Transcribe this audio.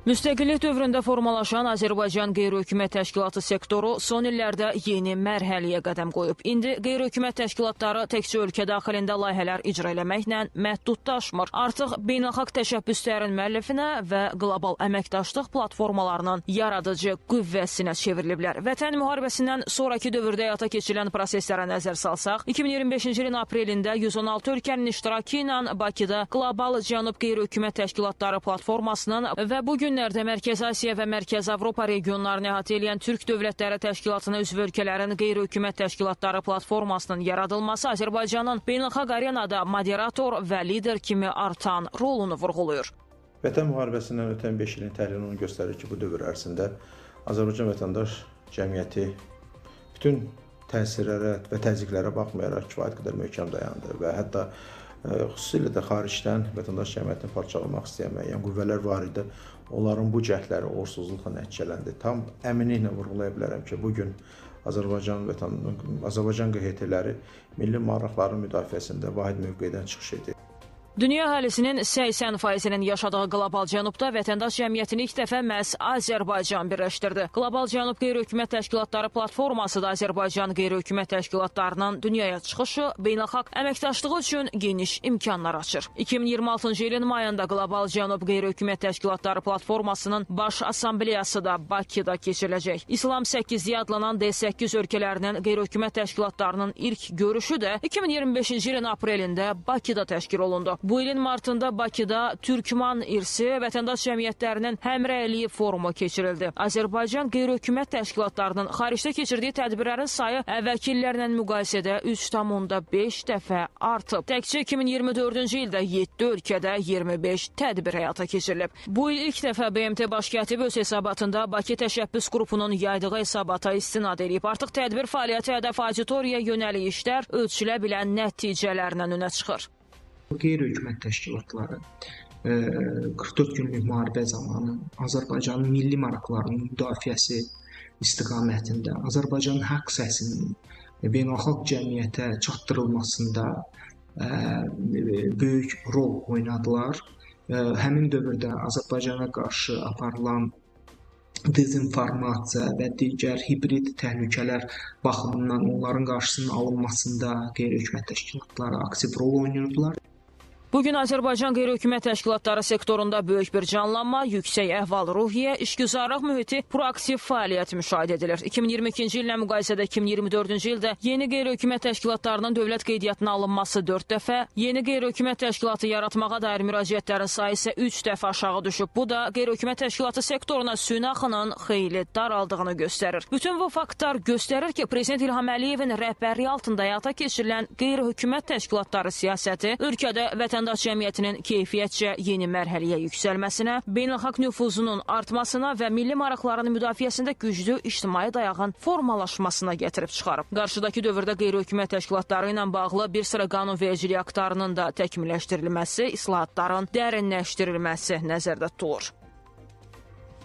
Müstəqillik dövründə formalaşan Azərbaycan Qeyri-Hökumət Təşkilatı sektoru son illərdə yeni mərhələyə qədəm qoyub. İndi qeyri-hökumət təşkilatları təkcə ölkə daxilində layihələr icra eləməklə məhdudlaşmır. Artıq beynəlxalq təşəbbüslərin müəllifinə və qlobal əməkdaşlıq platformalarının yaradıcı qüvvəsinə çevriliblər. Vətən müharibəsindən sonraki dövrdə həyata keçirilən proseslərə nəzər salsaq, 2025-ci ilin aprelində 116 ölkənin iştirakı ilə Bakıda Qlobal Cənub Qeyri-Hökumət Təşkilatları platformasının və bugün Mərkəzi Asiya və Mərkəzi Avropa regionlarını əhatə edən Türk Dövlətləri Təşkilatına üzv ölkələrin qeyri-hökumət təşkilatları platformasının yaradılması Azərbaycanın beynəlxalq arenada moderator və lider kimi artan rolunu vurğulayır. Vətən müharibəsindən ötən 5 ilin təhlili onu göstərir ki, bu dövr ərzində Azərbaycan vətəndaş cəmiyyəti bütün təsirlərə və təzyiqlərə baxmayaraq kifayət qədər möhkəm dayandı və hətta xüsusilə də xaricdən vətəndaş cəmiyyətini parçalamaq istəyən müəyyən qüvvələr var idi. Onların bu cəhdləri uğursuzluqla nəticələndi. Tam əminliklə vurğulaya bilərəm ki, bugün Azərbaycan QHT-ləri milli maraqların müdafiəsində vahid mövqedən çıxış edir. Dünya əhalisinin 80%-nin yaşadığı Qlobal Cənubda vətəndaş cəmiyyətini ilk dəfə məhz Azərbaycan birləşdirdi. Qlobal Cənub Qeyri-Hökumət Təşkilatları platforması da Azərbaycan Qeyri-Hökumət Təşkilatlarının dünyaya çıxışı, beynəlxalq əməkdaşlığı üçün geniş imkanlar açır. 2026-cı ilin mayında Qlobal Cənub Qeyri-Hökumət Təşkilatları platformasının baş assambleyası da Bakıda keçiriləcək. İslam 8-liyi adlanan D8 ölkələrinin qeyri-hökumət təşkilatlarının ilk görüşü də 2025-ci ilin aprelində Bakıda təşkil olundu. Bu ilin martında Bakıda Türkman irsi vətəndaş cəmiyyətlərinin həmrəyliyi forumu keçirildi. Azərbaycan qeyri-hökumət təşkilatlarının xaricdə keçirdiyi tədbirlərin sayı əvvəlki illərlə müqayisədə 3,5 dəfə artıb. Təkcə 2024-cü ildə 7 ölkədə 25 tədbir həyata keçirilib. Bu il ilk dəfə BMT Baş katibi öz hesabatında Bakı Təşəbbüs qrupunun yaydığı hesabata istinad edib. Artıq tədbir fəaliyyəti hədəf auditoriyaya yönəlik işlər ölçülə bilən nəticələrlə önə çıxır. Qeyri-hökumət təşkilatları 44 günlük müharibə zamanı Azərbaycanın milli maraqlarının müdafiəsi istiqamətində Azərbaycanın haqq səsinin beynəlxalq cəmiyyətə çatdırılmasında böyük rol oynadılar. Həmin dövrdə Azərbaycana qarşı aparılan dezinformasiya və digər hibrid təhlükələr baxımından onların qarşısının alınmasında qeyri-hökumət təşkilatları aktiv rol oynayırdılar. Bugün Azərbaycan qeyri-hökumət təşkilatları sektorunda böyük bir canlanma, yüksək əhval-ruhiyyə, işgüzarlıq mühiti, proaktiv fəaliyyət müşahidə edilir. 2022-ci illə müqayisədə 2024-cü ildə yeni qeyri-hökumət təşkilatlarının dövlət qeydiyyatına alınması 4 dəfə, yeni qeyri-hökumət təşkilatı yaratmağa dair müraciətlərin sayı isə 3 dəfə aşağı düşüb. Bu da qeyri-hökumət təşkilatı sektoruna süni axının xeyli daraldığını göstərir. Bütün bu faktlar göstərir ki, Prezident İlham Əliyevin rəhbərliyi altında həyata keçirilən qeyri-hökumət təşkilatları siyasəti ölkədə vətəndaş cəmiyyətinin keyfiyyətcə yeni mərhələyə yüksəlməsinə, beynəlxalq nüfuzunun artmasına və milli maraqların müdafiəsində güclü ictimai dayağın formalaşmasına gətirib çıxarıb. Qarşıdakı dövrdə qeyri-hökumət təşkilatları ilə bağlı bir sıra qanunvericilik aktlarının da təkmilləşdirilməsi, islahatların dərinləşdirilməsi nəzərdə tutulur.